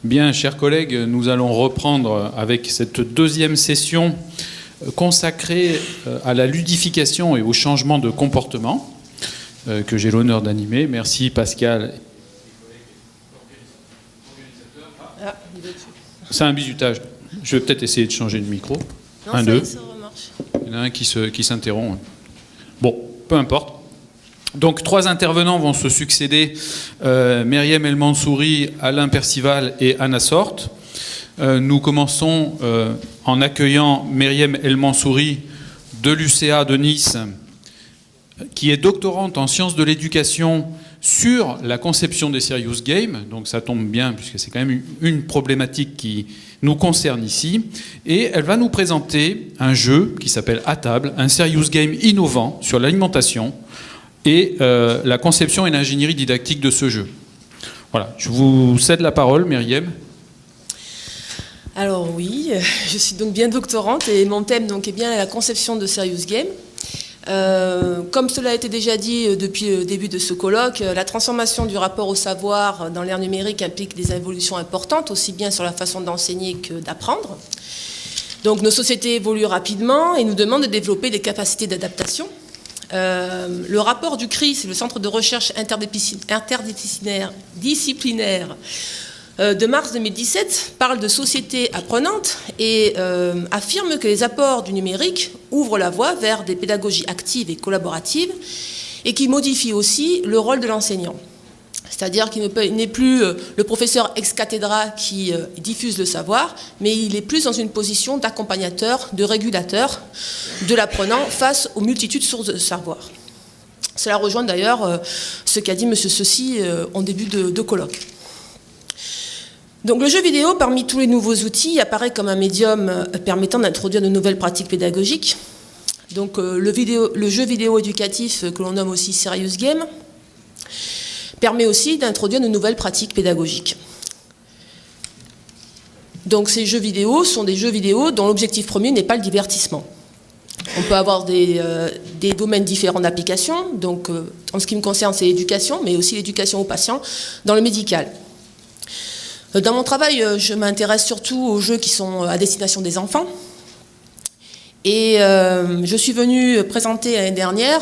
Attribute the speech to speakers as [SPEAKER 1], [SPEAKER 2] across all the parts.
[SPEAKER 1] Bien, chers collègues, nous allons reprendre avec cette deuxième session consacrée à la ludification et au changement de comportement que j'ai l'honneur d'animer. Merci Pascal. C'est un bizutage. Je vais peut-être essayer de changer de micro.
[SPEAKER 2] Non, ça remarche.
[SPEAKER 1] Il y en a un qui s'interrompt. Bon, peu importe. Donc, 3 intervenants vont se succéder, Myriam El Mansouri, Alain Percival et Anna Sorte. Nous commençons en accueillant Myriam El Mansouri de l'UCA de Nice, qui est doctorante en sciences de l'éducation sur la conception des serious games. Donc ça tombe bien, puisque c'est quand même une problématique qui nous concerne ici. Et elle va nous présenter un jeu qui s'appelle À table, un serious game innovant sur l'alimentation et la conception et l'ingénierie didactique de ce jeu. Voilà, je vous cède la parole, Myriam.
[SPEAKER 2] Alors oui, je suis donc bien doctorante et mon thème donc, est bien la conception de serious game. Comme cela a été déjà dit depuis le début de ce colloque, la transformation du rapport au savoir dans l'ère numérique implique des évolutions importantes, aussi bien sur la façon d'enseigner que d'apprendre. Donc nos sociétés évoluent rapidement et nous demandent de développer des capacités d'adaptation. Le rapport du CRIS, le Centre de recherche interdisciplinaire de mars 2017, parle de sociétés apprenantes et affirme que les apports du numérique ouvrent la voie vers des pédagogies actives et collaboratives et qui modifient aussi le rôle de l'enseignant. C'est-à-dire qu'il n'est plus le professeur ex cathedra qui diffuse le savoir, mais il est plus dans une position d'accompagnateur, de régulateur de l'apprenant face aux multitudes de sources de savoir. Cela rejoint d'ailleurs ce qu'a dit M. Ceci en début de colloque. Donc le jeu vidéo, parmi tous les nouveaux outils, apparaît comme un médium permettant d'introduire de nouvelles pratiques pédagogiques. Donc le jeu vidéo éducatif, que l'on nomme aussi Serious Game, permet aussi d'introduire de nouvelles pratiques pédagogiques. Donc ces jeux vidéo sont des jeux vidéo dont l'objectif premier n'est pas le divertissement. On peut avoir des domaines différents d'application. Donc en ce qui me concerne, c'est l'éducation, mais aussi l'éducation aux patients dans le médical. Dans mon travail, je m'intéresse surtout aux jeux qui sont à destination des enfants. Et je suis venue présenter l'année dernière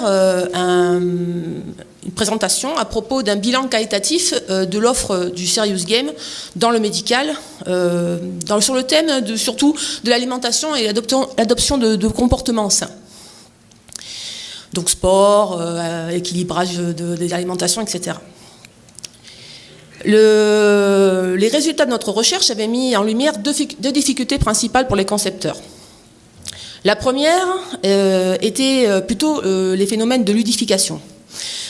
[SPEAKER 2] une présentation à propos d'un bilan qualitatif de l'offre du Serious Game dans le médical, sur le thème surtout de l'alimentation et l'adoption de comportements sains. Donc sport, équilibrage des alimentations, etc. Les résultats de notre recherche avaient mis en lumière deux difficultés principales pour les concepteurs. La première était plutôt les phénomènes de ludification.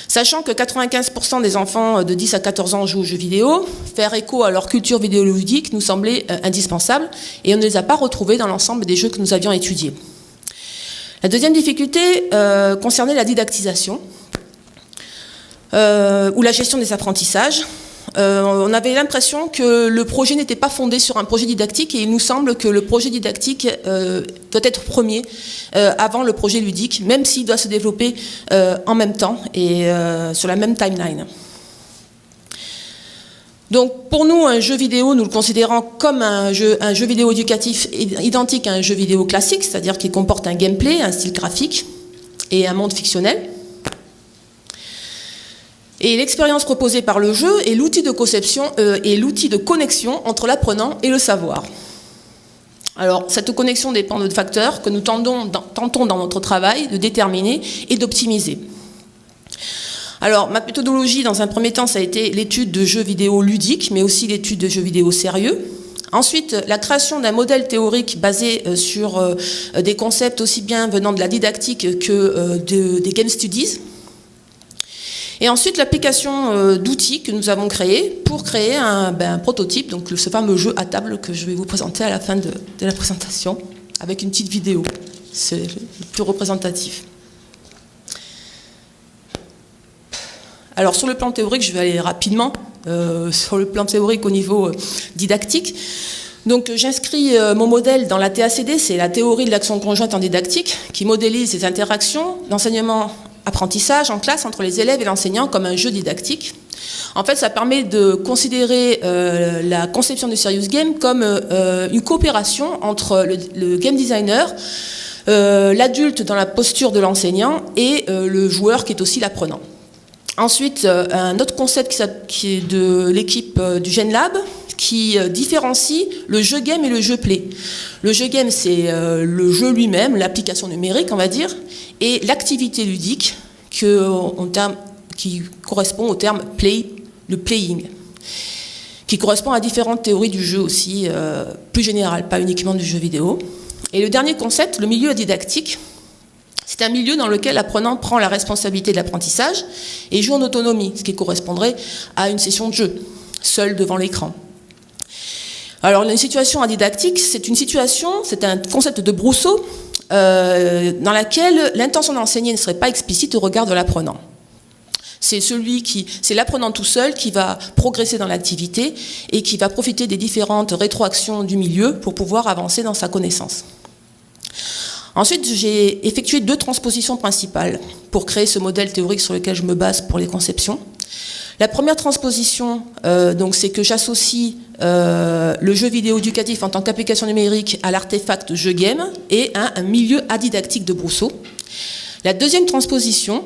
[SPEAKER 2] Sachant que 95% des enfants de 10 à 14 ans jouent aux jeux vidéo, faire écho à leur culture vidéoludique nous semblait indispensable et on ne les a pas retrouvés dans l'ensemble des jeux que nous avions étudiés. La deuxième difficulté concernait la didactisation ou la gestion des apprentissages. On avait l'impression que le projet n'était pas fondé sur un projet didactique et il nous semble que le projet didactique doit être premier avant le projet ludique, même s'il doit se développer en même temps et sur la même timeline. Donc pour nous, un jeu vidéo, nous le considérons comme un jeu vidéo éducatif identique à un jeu vidéo classique, c'est-à-dire qu'il comporte un gameplay, un style graphique et un monde fictionnel. Et l'expérience proposée par le jeu est l'outil de conception et l'outil de connexion entre l'apprenant et le savoir. Alors, cette connexion dépend de facteurs que nous tentons dans notre travail de déterminer et d'optimiser. Alors, ma méthodologie, dans un premier temps, ça a été l'étude de jeux vidéo ludiques, mais aussi l'étude de jeux vidéo sérieux. Ensuite, la création d'un modèle théorique basé sur des concepts aussi bien venant de la didactique que des game studies. Et ensuite, l'application d'outils que nous avons créés pour créer un prototype, donc ce fameux jeu à table que je vais vous présenter à la fin de la présentation, avec une petite vidéo. C'est le plus représentatif. Alors, sur le plan théorique, je vais aller rapidement. Sur le plan théorique au niveau didactique. Donc, j'inscris mon modèle dans la TACD, c'est la théorie de l'action conjointe en didactique, qui modélise les interactions d'enseignement apprentissage en classe entre les élèves et l'enseignant comme un jeu didactique. En fait, ça permet de considérer la conception du serious game comme une coopération entre le game designer, l'adulte dans la posture de l'enseignant et le joueur qui est aussi l'apprenant. Ensuite, un autre concept qui est de l'équipe du GenLab qui différencie le jeu game et le jeu play. Le jeu game, c'est le jeu lui-même, l'application numérique, on va dire, et l'activité ludique qui correspond au terme play, le playing, qui correspond à différentes théories du jeu aussi, plus générales, pas uniquement du jeu vidéo. Et le dernier concept, le milieu didactique, c'est un milieu dans lequel l'apprenant prend la responsabilité de l'apprentissage et joue en autonomie, ce qui correspondrait à une session de jeu, seul devant l'écran. Alors, une situation didactique, c'est un concept de Brousseau dans laquelle l'intention d'enseigner ne serait pas explicite au regard de l'apprenant. C'est l'apprenant tout seul qui va progresser dans l'activité et qui va profiter des différentes rétroactions du milieu pour pouvoir avancer dans sa connaissance. Ensuite, j'ai effectué 2 transpositions principales pour créer ce modèle théorique sur lequel je me base pour les conceptions. La première transposition, c'est que j'associe le jeu vidéo éducatif en tant qu'application numérique à l'artefact jeu game et à un milieu adidactique de Brousseau. La deuxième transposition,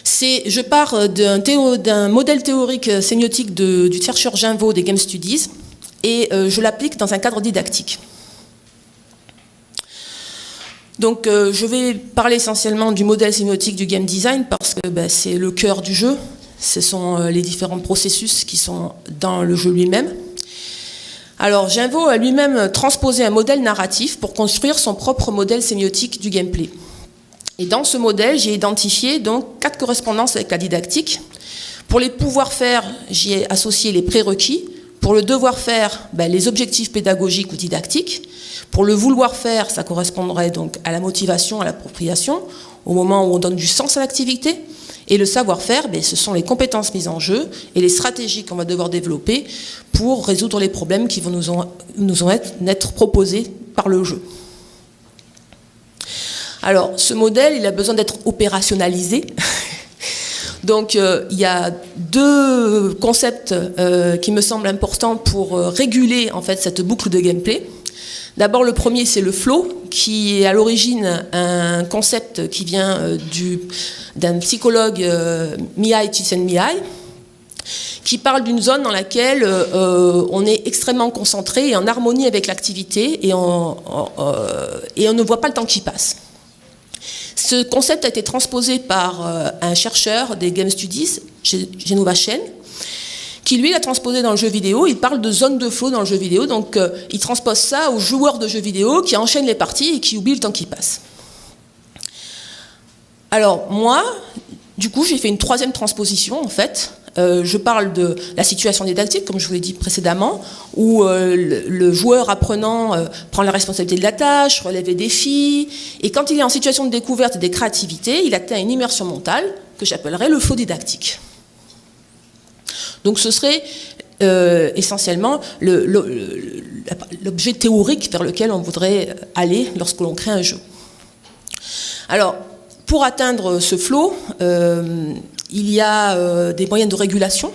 [SPEAKER 2] je pars d'un modèle théorique sémiotique du chercheur Genveau des Game Studies et je l'applique dans un cadre didactique. Donc je vais parler essentiellement du modèle sémiotique du game design parce que c'est le cœur du jeu. Ce sont les différents processus qui sont dans le jeu lui-même. Alors, Genveau a lui-même transposé un modèle narratif pour construire son propre modèle sémiotique du gameplay. Et dans ce modèle, j'ai identifié donc 4 correspondances avec la didactique. Pour les pouvoir-faire, j'y ai associé les prérequis. Pour le devoir-faire, les objectifs pédagogiques ou didactiques. Pour le vouloir-faire, ça correspondrait donc à la motivation, à l'appropriation, au moment où on donne du sens à l'activité. Et le savoir-faire, ce sont les compétences mises en jeu et les stratégies qu'on va devoir développer pour résoudre les problèmes qui vont nous être proposés par le jeu. Alors, ce modèle, il a besoin d'être opérationnalisé. Donc, il y a 2 concepts qui me semblent importants pour réguler en fait, cette boucle de gameplay. D'abord, le premier, c'est le flow, qui est à l'origine un concept qui vient d'un psychologue, Mihai Csikszentmihalyi, qui parle d'une zone dans laquelle on est extrêmement concentré et en harmonie avec l'activité et on ne voit pas le temps qui passe. Ce concept a été transposé par un chercheur des Game Studies, Genova Chen, qui lui l'a transposé dans le jeu vidéo. Il parle de zone de flow dans le jeu vidéo, donc il transpose ça aux joueurs de jeux vidéo qui enchaînent les parties et qui oublient le temps qui passe. Alors moi, du coup, j'ai fait une 3e transposition en fait. Je parle de la situation didactique, comme je vous l'ai dit précédemment, où le joueur apprenant prend la responsabilité de la tâche, relève les défis, et quand il est en situation de découverte et de créativité, il atteint une immersion mentale que j'appellerais le flow didactique. Donc ce serait essentiellement l'objet théorique vers lequel on voudrait aller lorsque l'on crée un jeu. Alors, pour atteindre ce flow, il y a des moyens de régulation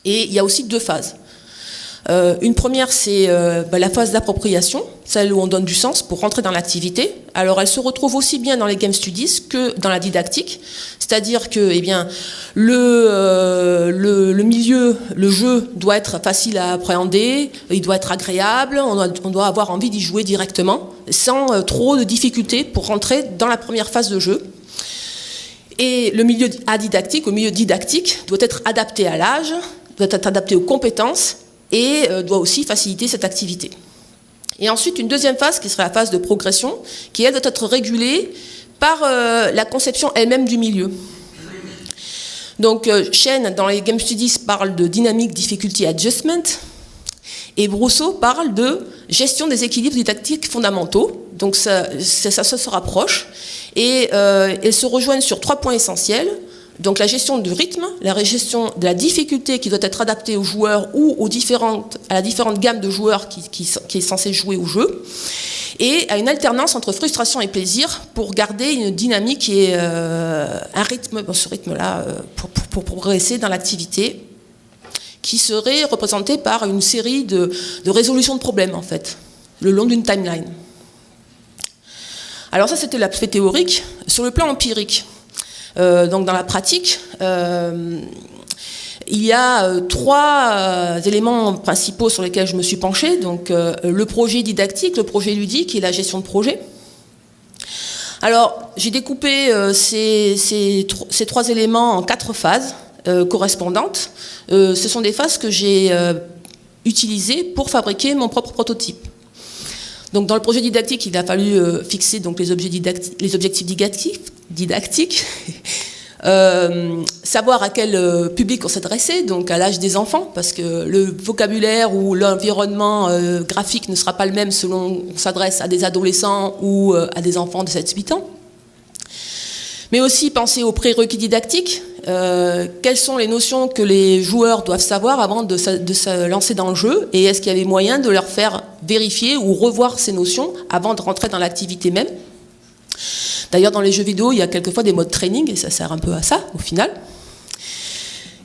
[SPEAKER 2] et il y a aussi 2 phases. Une première, c'est la phase d'appropriation, celle où on donne du sens pour rentrer dans l'activité. Alors, elle se retrouve aussi bien dans les Game Studies que dans la didactique, c'est-à-dire que le milieu, le jeu doit être facile à appréhender, il doit être agréable, on doit avoir envie d'y jouer directement, sans trop de difficultés pour rentrer dans la première phase de jeu. Et le milieu adidactique, au milieu didactique, doit être adapté à l'âge, doit être adapté aux compétences, et doit aussi faciliter cette activité. Et ensuite, une deuxième phase, qui serait la phase de progression, qui, elle, doit être régulée par la conception elle-même du milieu. Donc, Chen, dans les Game Studies, parle de Dynamic Difficulty Adjustment, et Brousseau parle de gestion des équilibres didactiques fondamentaux. Donc, ça se rapproche, et elles se rejoignent sur 3 points essentiels. Donc la gestion du rythme, la gestion de la difficulté qui doit être adaptée aux joueurs ou à la différente gamme de joueurs qui est censée jouer au jeu, et à une alternance entre frustration et plaisir pour garder une dynamique et un rythme, ce rythme-là, pour progresser dans l'activité, qui serait représenté par une série de résolutions de problèmes, en fait, le long d'une timeline. Alors ça, c'était l'aspect théorique. Sur le plan empirique, donc dans la pratique, il y a 3 éléments principaux sur lesquels je me suis penchée. Donc le projet didactique, le projet ludique et la gestion de projet. Alors j'ai découpé ces 3 éléments en 4 phases correspondantes. Ce sont des phases que j'ai utilisées pour fabriquer mon propre prototype. Donc dans le projet didactique, il a fallu fixer donc les objectifs didactiques, savoir à quel public on s'adressait, donc à l'âge des enfants, parce que le vocabulaire ou l'environnement graphique ne sera pas le même selon qu'on s'adresse à des adolescents ou à des enfants de 7-8 ans. Mais aussi penser aux prérequis didactiques. Quelles sont les notions que les joueurs doivent savoir avant de se lancer dans le jeu, et est-ce qu'il y avait moyen de leur faire vérifier ou revoir ces notions avant de rentrer dans l'activité même. D'ailleurs, dans les jeux vidéo, il y a quelquefois des modes training, et ça sert un peu à ça, au final.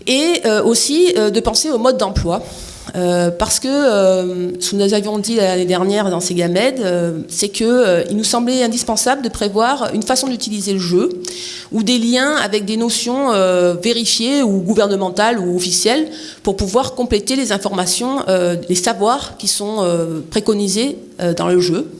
[SPEAKER 2] Et aussi de penser au mode d'emploi. Parce que, ce que nous avions dit l'année dernière dans ces gamèdes, c'est qu'il nous semblait indispensable de prévoir une façon d'utiliser le jeu, ou des liens avec des notions vérifiées ou gouvernementales ou officielles, pour pouvoir compléter les informations, les savoirs qui sont préconisés dans le jeu.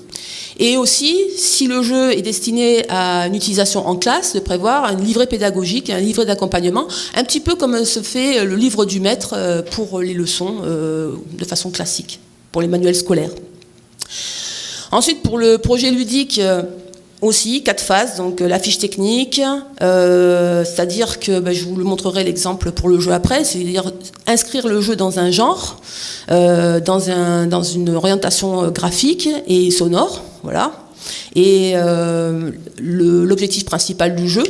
[SPEAKER 2] Et aussi, si le jeu est destiné à une utilisation en classe, de prévoir un livret pédagogique, un livret d'accompagnement, un petit peu comme se fait le livre du maître pour les leçons de façon classique, pour les manuels scolaires. Ensuite, pour le projet ludique, aussi 4 phases, donc la fiche technique, c'est-à-dire que je vous le montrerai l'exemple pour le jeu après, c'est-à-dire inscrire le jeu dans un genre, dans une orientation graphique et sonore, voilà, et l'objectif principal du jeu.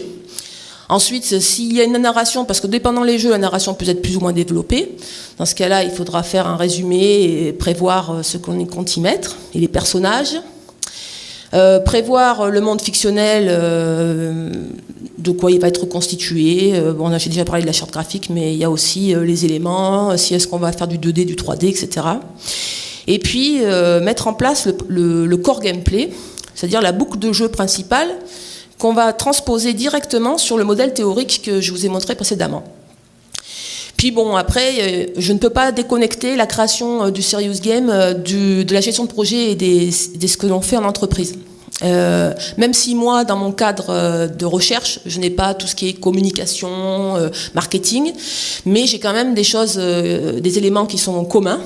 [SPEAKER 2] Ensuite, s'il y a une narration, parce que dépendant les jeux, la narration peut être plus ou moins développée. Dans ce cas-là, il faudra faire un résumé et prévoir ce qu'on compte y mettre, et les personnages. Prévoir le monde fictionnel, de quoi il va être constitué. J'ai déjà parlé de la charte graphique, mais il y a aussi les éléments, si est-ce qu'on va faire du 2D, du 3D, etc. Et puis mettre en place le core gameplay, c'est-à-dire la boucle de jeu principale qu'on va transposer directement sur le modèle théorique que je vous ai montré précédemment. Puis bon, après, je ne peux pas déconnecter la création du serious game de la gestion de projet et de ce que l'on fait en entreprise. Même si moi, dans mon cadre de recherche, je n'ai pas tout ce qui est communication, marketing, mais j'ai quand même des choses, des éléments qui sont communs.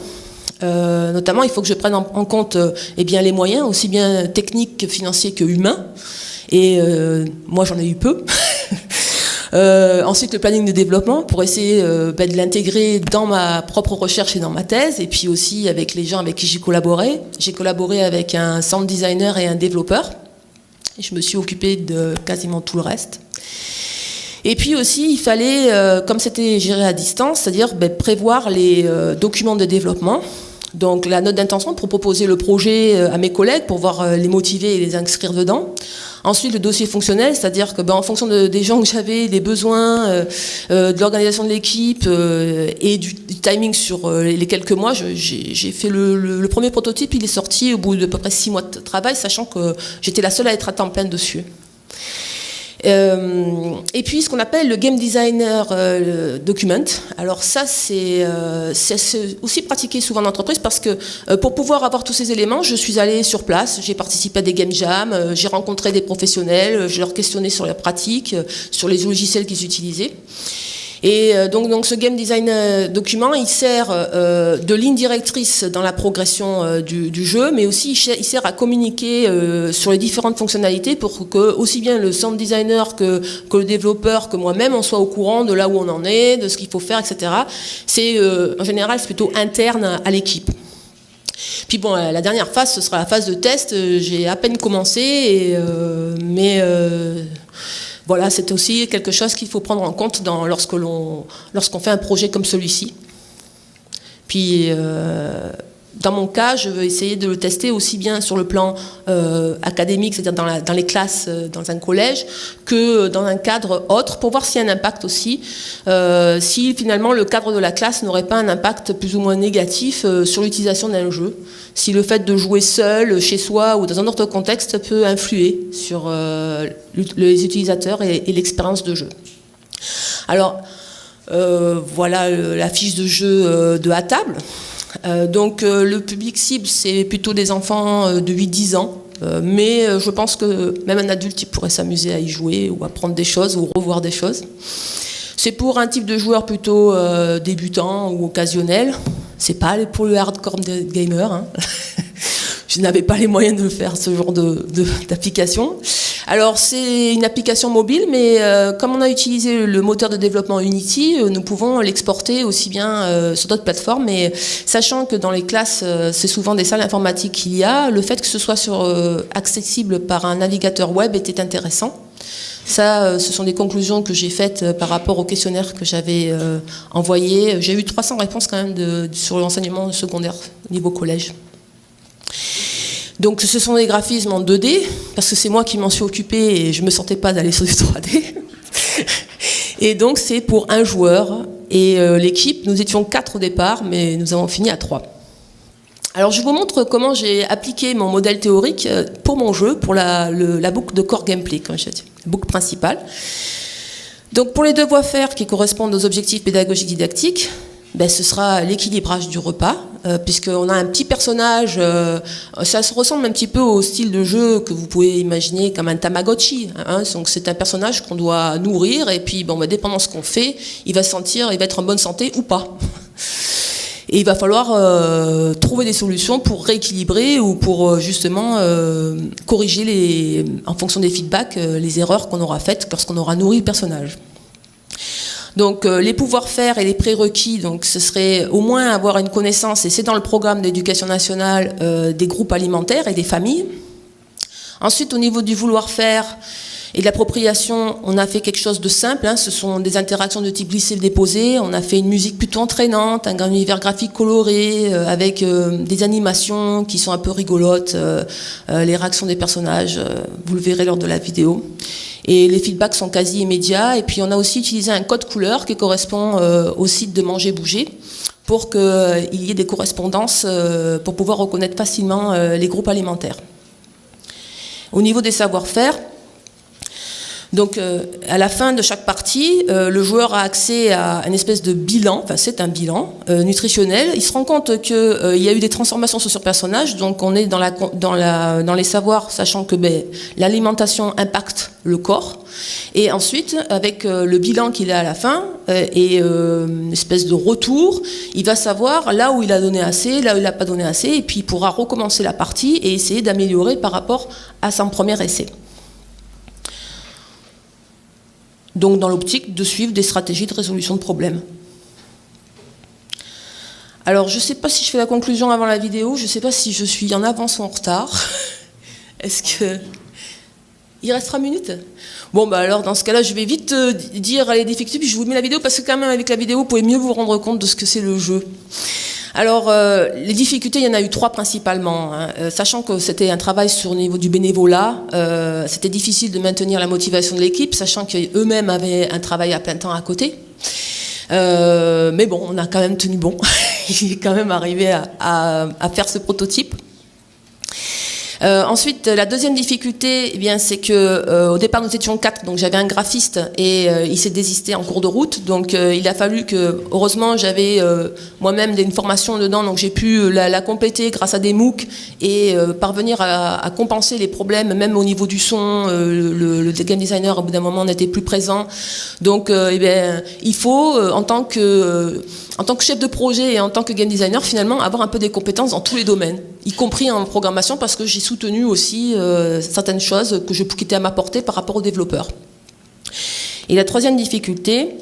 [SPEAKER 2] Notamment, il faut que je prenne en compte les moyens, aussi bien techniques que financiers que humains. Et moi, j'en ai eu peu. Ensuite, le planning de développement pour essayer de l'intégrer dans ma propre recherche et dans ma thèse, et puis aussi avec les gens avec qui j'ai collaboré. J'ai collaboré avec un sound designer et un développeur. Et je me suis occupée de quasiment tout le reste. Et puis aussi, il fallait, comme c'était géré à distance, c'est-à-dire prévoir les documents de développement. Donc la note d'intention pour proposer le projet à mes collègues, pour voir les motiver et les inscrire dedans. Ensuite, le dossier fonctionnel, c'est-à-dire que en fonction des gens que j'avais, des besoins, de l'organisation de l'équipe et du timing sur les quelques mois, j'ai fait le premier prototype, il est sorti au bout de peu près 6 mois de travail, sachant que j'étais la seule à être à temps plein dessus. Et puis ce qu'on appelle le game designer document. Alors ça c'est aussi pratiqué souvent en entreprise, parce que pour pouvoir avoir tous ces éléments, je suis allée sur place, j'ai participé à des game jams, j'ai rencontré des professionnels, je leur questionnais sur leurs pratiques, sur les logiciels qu'ils utilisaient. Et donc ce game design document, il sert de ligne directrice dans la progression du jeu, mais aussi il sert à communiquer sur les différentes fonctionnalités pour que aussi bien le sound designer que le développeur, que moi-même, on soit au courant de là où on en est, de ce qu'il faut faire, etc. C'est en général c'est plutôt interne à l'équipe. Puis bon, la dernière phase, ce sera la phase de test. J'ai à peine commencé, mais voilà, c'est aussi quelque chose qu'il faut prendre en compte lorsqu'on fait un projet comme celui-ci. Puis, dans mon cas, je vais essayer de le tester aussi bien sur le plan académique, c'est-à-dire dans les classes, dans un collège, que dans un cadre autre, pour voir s'il y a un impact aussi, si finalement le cadre de la classe n'aurait pas un impact plus ou moins négatif sur l'utilisation d'un jeu, si le fait de jouer seul, chez soi ou dans un autre contexte peut influer sur les utilisateurs et l'expérience de jeu. Alors, voilà la fiche de jeu de à table. Donc le public cible, c'est plutôt des enfants de 8-10 ans, mais je pense que même un adulte il pourrait s'amuser à y jouer ou apprendre des choses ou revoir des choses. C'est pour un type de joueur plutôt débutant ou occasionnel. C'est pas pour le hardcore gamer, hein. Je n'avais pas les moyens de faire ce genre d'application. Alors c'est une application mobile, mais comme on a utilisé le moteur de développement Unity, nous pouvons l'exporter aussi bien sur d'autres plateformes. Mais sachant que dans les classes, c'est souvent des salles informatiques qu'il y a, le fait que ce soit accessible par un navigateur web était intéressant. Ça, ce sont des conclusions que j'ai faites par rapport au questionnaire que j'avais envoyé. J'ai eu 300 réponses quand même sur l'enseignement secondaire au niveau collège. Donc ce sont des graphismes en 2D, parce que c'est moi qui m'en suis occupée et je ne me sentais pas d'aller sur du 3D. Et donc c'est pour un joueur. Et l'équipe, nous étions 4 au départ, mais nous avons fini à 3. Alors je vous montre comment j'ai appliqué mon modèle théorique pour mon jeu, pour la boucle de core gameplay, comme je dis, la boucle principale. Donc pour les devoirs à faire qui correspondent aux objectifs pédagogiques didactiques, ce sera l'équilibrage du repas, puisqu'on a un petit personnage, ça se ressemble un petit peu au style de jeu que vous pouvez imaginer comme un Tamagotchi, hein, donc c'est un personnage qu'on doit nourrir, et puis dépendant de ce qu'on fait, il va être en bonne santé ou pas. Et il va falloir trouver des solutions pour rééquilibrer ou pour justement corriger en fonction des feedbacks, les erreurs qu'on aura faites lorsqu'on aura nourri le personnage. Donc les pouvoirs faire et les prérequis, donc ce serait au moins avoir une connaissance, et c'est dans le programme d'éducation nationale, des groupes alimentaires et des familles. Ensuite, au niveau du vouloir faire et de l'appropriation, on a fait quelque chose de simple, hein, ce sont des interactions de type glisser-déposer, on a fait une musique plutôt entraînante, un univers graphique coloré, avec des animations qui sont un peu rigolotes, les réactions des personnages, vous le verrez lors de la vidéo. Et les feedbacks sont quasi immédiats. Et puis on a aussi utilisé un code couleur qui correspond au site de Manger Bouger pour qu'il y ait des correspondances pour pouvoir reconnaître facilement les groupes alimentaires. Au niveau des savoir-faire, donc à la fin de chaque partie, le joueur a accès à une espèce de bilan, enfin c'est un bilan nutritionnel. Il se rend compte qu'il y a eu des transformations sur ce personnage, donc on est dans les savoirs, sachant que l'alimentation impacte le corps. Et ensuite, avec le bilan qu'il a à la fin et une espèce de retour, il va savoir là où il a donné assez, là où il n'a pas donné assez, et puis il pourra recommencer la partie et essayer d'améliorer par rapport à son premier essai. Donc dans l'optique de suivre des stratégies de résolution de problèmes. Alors je ne sais pas si je fais la conclusion avant la vidéo, je ne sais pas si je suis en avance ou en retard. Est-ce que... Il reste 3 minutes ? Bon, alors dans ce cas-là, je vais vite dire les difficultés, puis je vous mets la vidéo, parce que quand même avec la vidéo, vous pouvez mieux vous rendre compte de ce que c'est le jeu. Alors, les difficultés, il y en a eu 3 principalement. Hein. Sachant que c'était un travail sur le niveau du bénévolat, c'était difficile de maintenir la motivation de l'équipe, sachant qu'eux-mêmes avaient un travail à plein temps à côté. Mais bon, on a quand même tenu bon. Il est quand même arrivé à faire ce prototype. Ensuite, la deuxième difficulté, c'est que au départ nous étions 4, donc j'avais un graphiste et il s'est désisté en cours de route, donc il a fallu que, heureusement, j'avais moi-même une formation dedans, donc j'ai pu la compléter grâce à des MOOC et parvenir à compenser les problèmes, même au niveau du son. Le game designer, au bout d'un moment, n'était plus présent, donc il faut, en tant que chef de projet et en tant que game designer, finalement, avoir un peu des compétences dans tous les domaines, y compris en programmation, parce que j'ai soutenu aussi certaines choses qui étaient à ma portée par rapport aux développeurs. Et la troisième difficulté,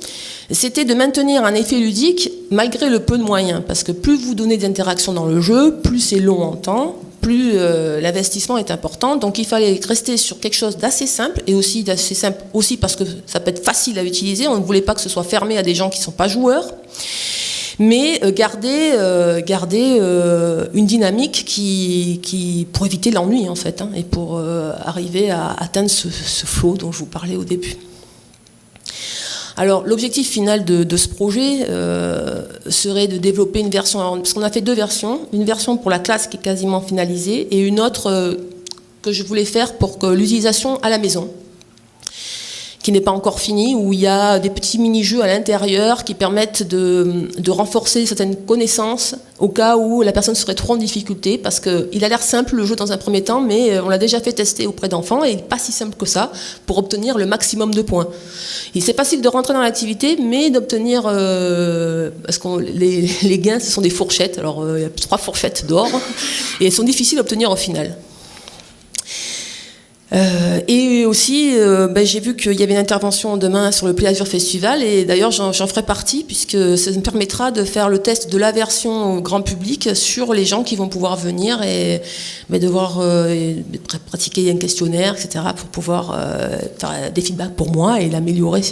[SPEAKER 2] c'était de maintenir un effet ludique malgré le peu de moyens, parce que plus vous donnez d'interactions dans le jeu, plus c'est long en temps, plus l'investissement est important. Donc il fallait rester sur quelque chose d'assez simple, et aussi d'assez simple aussi parce que ça peut être facile à utiliser. On ne voulait pas que ce soit fermé à des gens qui ne sont pas joueurs, mais garder une dynamique qui pour éviter l'ennui en fait, et pour arriver à atteindre ce flow dont je vous parlais au début. Alors l'objectif final de ce projet serait de développer une version, parce qu'on a fait 2 versions, une version pour la classe qui est quasiment finalisée et une autre que je voulais faire pour l'utilisation à la maison, qui n'est pas encore finie, où il y a des petits mini-jeux à l'intérieur qui permettent de renforcer certaines connaissances au cas où la personne serait trop en difficulté, parce qu'il a l'air simple le jeu dans un premier temps, mais on l'a déjà fait tester auprès d'enfants et il n'est pas si simple que ça pour obtenir le maximum de points. C'est facile de rentrer dans l'activité, mais d'obtenir, parce que les gains ce sont des fourchettes, alors il y a 3 fourchettes d'or et elles sont difficiles à obtenir au final. Et aussi, j'ai vu qu'il y avait une intervention demain sur le Play Azure Festival, et d'ailleurs j'en ferai partie, puisque ça me permettra de faire le test de la version au grand public sur les gens qui vont pouvoir venir et devoir pratiquer un questionnaire, etc., pour pouvoir faire des feedbacks pour moi et l'améliorer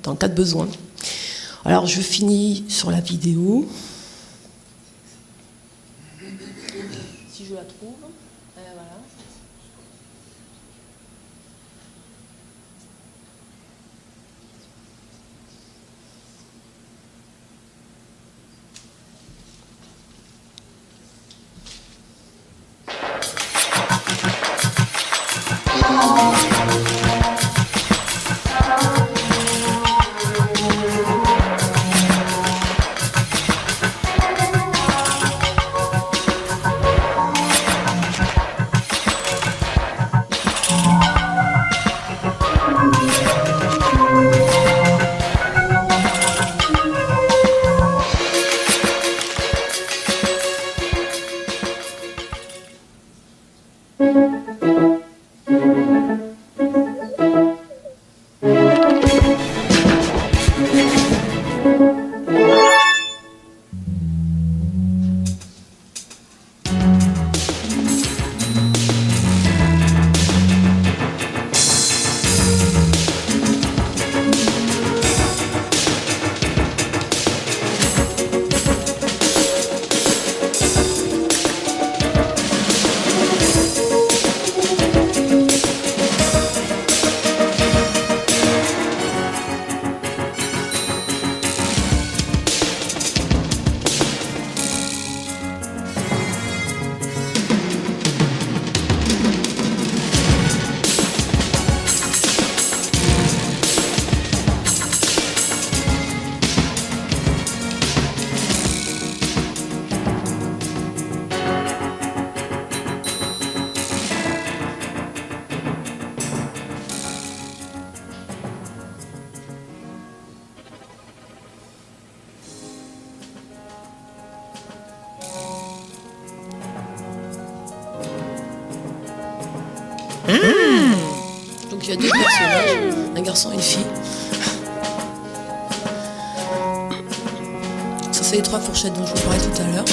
[SPEAKER 2] dans le cas de besoin. Alors je finis sur la vidéo. Si je la trouve. Voilà. Donc il y a 2 personnages, un garçon et une fille. Ça c'est les 3 fourchettes dont je vous parlais tout à l'heure.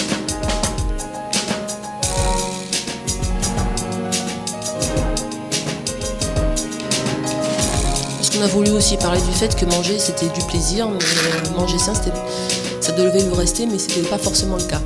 [SPEAKER 2] Parce qu'on a voulu aussi parler du fait que manger c'était du plaisir, mais manger ça devait nous rester, mais c'était pas forcément le cas.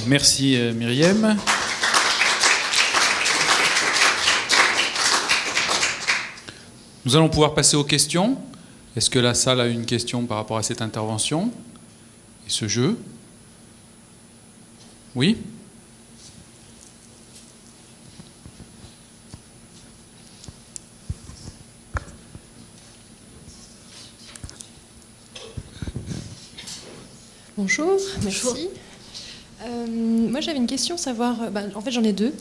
[SPEAKER 1] merci Myriam. Nous allons pouvoir passer aux questions. Est-ce que la salle a une question par rapport à cette intervention et ce jeu? Oui?
[SPEAKER 3] Bonjour, merci. Moi j'avais une question, savoir, en fait j'en ai deux.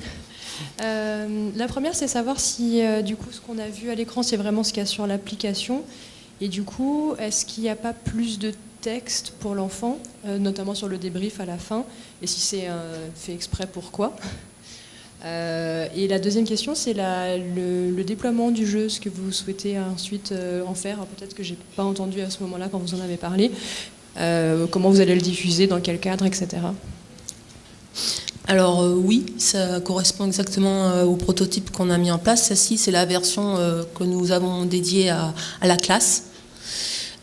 [SPEAKER 3] La première c'est savoir si du coup ce qu'on a vu à l'écran c'est vraiment ce qu'il y a sur l'application et du coup est-ce qu'il n'y a pas plus de texte pour l'enfant, notamment sur le débrief à la fin, et si c'est fait exprès, pourquoi? Et la deuxième question c'est le déploiement du jeu, ce que vous souhaitez ensuite en faire. Peut-être que j'ai pas entendu à ce moment-là quand vous en avez parlé. Comment vous allez le diffuser, dans quel cadre, etc.
[SPEAKER 2] Alors oui, ça correspond exactement au prototype qu'on a mis en place. Celle-ci, c'est la version que nous avons dédiée à la classe.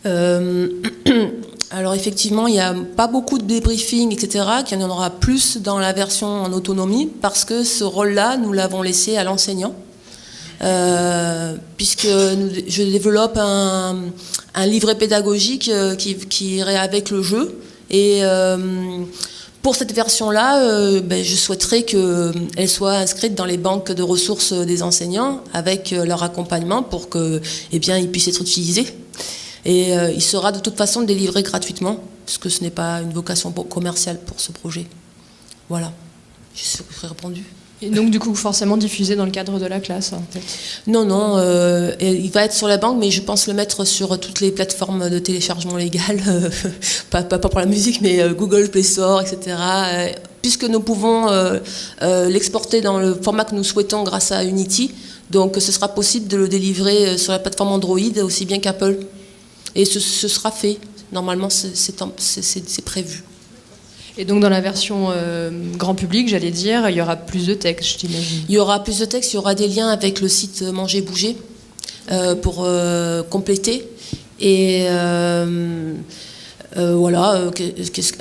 [SPEAKER 2] Alors effectivement, il n'y a pas beaucoup de débriefing, etc., qu'il y en aura plus dans la version en autonomie, parce que ce rôle-là, nous l'avons laissé à l'enseignant. Puisque je développe un livret pédagogique qui irait avec le jeu. Et pour cette version-là, je souhaiterais qu'elle soit inscrite dans les banques de ressources des enseignants avec leur accompagnement pour qu'ils puissent être utilisés. Et il sera de toute façon délivré gratuitement, puisque ce n'est pas une vocation commerciale pour ce projet. Voilà, j'espère que j'ai répondu.
[SPEAKER 3] Et donc du coup forcément diffusé dans le cadre de la classe en fait.
[SPEAKER 2] Non, il va être sur la banque, mais je pense le mettre sur toutes les plateformes de téléchargement légal, pas pour la musique, mais Google Play Store, etc. Puisque nous pouvons l'exporter dans le format que nous souhaitons grâce à Unity, donc ce sera possible de le délivrer sur la plateforme Android aussi bien qu'Apple. Et ce sera fait. Normalement, c'est prévu.
[SPEAKER 3] Et donc dans la version grand public, j'allais dire, il y aura plus de texte, je t'imagine.
[SPEAKER 2] Il y aura plus de texte, il y aura des liens avec le site Manger Bouger pour compléter. Et voilà.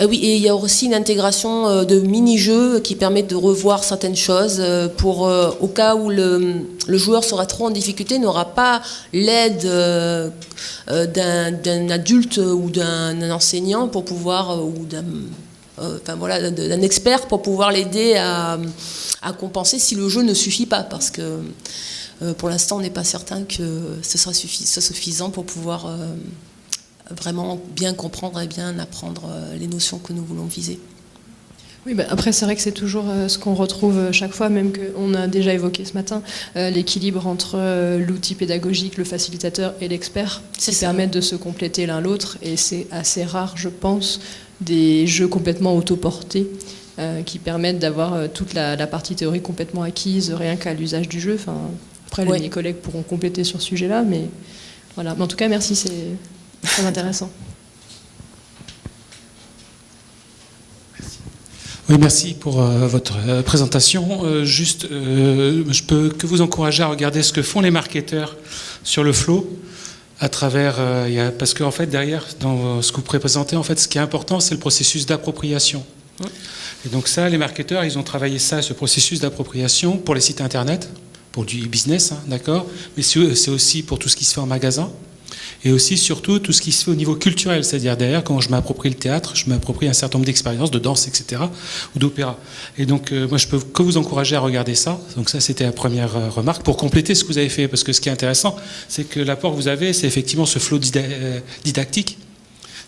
[SPEAKER 2] Oui, et il y a aussi une intégration de mini-jeux qui permettent de revoir certaines choses pour au cas où le joueur sera trop en difficulté, n'aura pas l'aide d'un adulte ou d'un enseignant pour pouvoir ou d'un expert pour pouvoir l'aider à compenser si le jeu ne suffit pas, parce que pour l'instant on n'est pas certain que ce soit suffisant pour pouvoir vraiment bien comprendre et bien apprendre les notions que nous voulons viser.
[SPEAKER 3] Oui, après c'est vrai que c'est toujours ce qu'on retrouve chaque fois, même qu'on a déjà évoqué ce matin, l'équilibre entre l'outil pédagogique, le facilitateur et l'expert, qui permettent de se compléter l'un l'autre, et c'est assez rare, je pense, des jeux complètement autoportés qui permettent d'avoir toute la partie théorique complètement acquise rien qu'à l'usage du jeu. Enfin, après, mes collègues pourront compléter sur ce sujet-là, mais voilà. Mais en tout cas, merci, c'est très intéressant.
[SPEAKER 4] Oui, merci pour votre présentation. Je peux que vous encourager à regarder ce que font les marketeurs sur le flow. À travers, parce qu'en fait derrière, dans ce que vous présentez, en fait, ce qui est important, c'est le processus d'appropriation. Et donc ça, les marketeurs, ils ont travaillé ça, ce processus d'appropriation pour les sites internet, pour du business, d'accord, mais c'est aussi pour tout ce qui se fait en magasin. Et aussi, surtout, tout ce qui se fait au niveau culturel, c'est-à-dire derrière, quand je m'approprie le théâtre, je m'approprie un certain nombre d'expériences de danse, etc., ou d'opéra. Et donc, moi, je peux que vous encourager à regarder ça. Donc ça, c'était la première remarque, pour compléter ce que vous avez fait, parce que ce qui est intéressant, c'est que l'apport que vous avez, c'est effectivement ce flot didactique.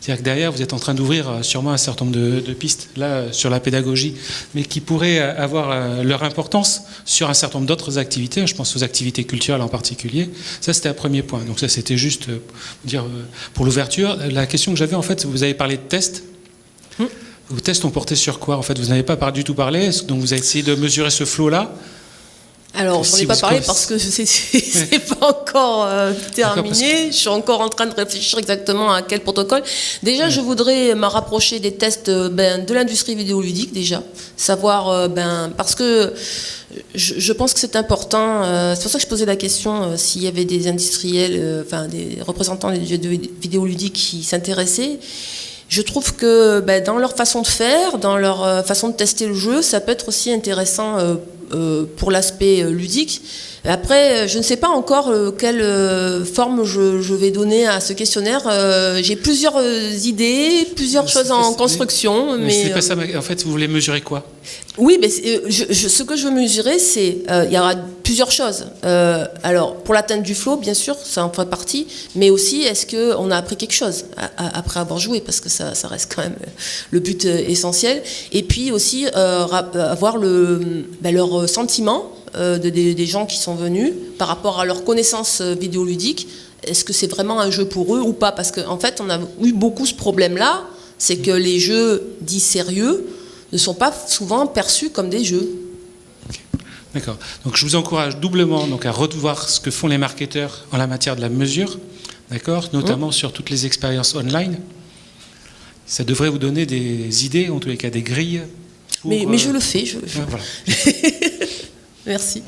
[SPEAKER 4] C'est-à-dire que derrière, vous êtes en train d'ouvrir sûrement un certain nombre de pistes, là, sur la pédagogie, mais qui pourraient avoir leur importance sur un certain nombre d'autres activités. Je pense aux activités culturelles en particulier. Ça, c'était un premier point. Donc ça, c'était juste dire pour l'ouverture. La question que j'avais, en fait, vous avez parlé de tests. Vos tests ont porté sur quoi? En fait, vous n'avez pas du tout parlé. Donc vous avez essayé de mesurer ce flot-là.
[SPEAKER 2] Alors, j'en ai pas parlé parce que c'est pas encore terminé. Je suis encore en train de réfléchir exactement à quel protocole. Déjà, je voudrais me rapprocher des tests de l'industrie vidéoludique, déjà. Savoir, parce que je pense que c'est important. C'est pour ça que je posais la question s'il y avait des industriels, des représentants des jeux vidéoludiques qui s'intéressaient. Je trouve que dans leur façon de faire, dans leur façon de tester le jeu, ça peut être aussi intéressant pour l'aspect ludique. Après, je ne sais pas encore quelle forme je vais donner à ce questionnaire. J'ai plusieurs idées, plusieurs choses en construction.
[SPEAKER 4] Mais c'est pas ça. En fait, vous voulez mesurer quoi?
[SPEAKER 2] Oui, mais ce que je veux mesurer, c'est il y aura plusieurs choses. Alors, pour l'atteinte du flow, bien sûr, ça en fait partie, mais aussi, est-ce qu'on a appris quelque chose après avoir joué, parce que ça reste quand même le but essentiel. Et puis aussi, avoir leurs sentiments des gens qui sont venus par rapport à leur connaissance vidéoludique. Est-ce que c'est vraiment un jeu pour eux ou pas? Parce qu'en fait, on a eu beaucoup ce problème-là, c'est que les jeux dits sérieux ne sont pas souvent perçus comme des jeux.
[SPEAKER 4] Okay. D'accord. Donc je vous encourage doublement donc, à revoir ce que font les marketeurs en la matière de la mesure, d'accord, notamment sur toutes les expériences online. Ça devrait vous donner des idées, en tous les cas des grilles. Pour,
[SPEAKER 2] mais je le fais.
[SPEAKER 4] Voilà.
[SPEAKER 2] Merci.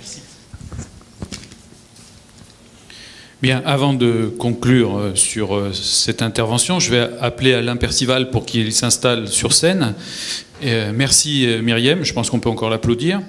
[SPEAKER 1] Bien, avant de conclure sur cette intervention, je vais appeler Alain Percival pour qu'il s'installe sur scène. Merci Myriam, je pense qu'on peut encore l'applaudir.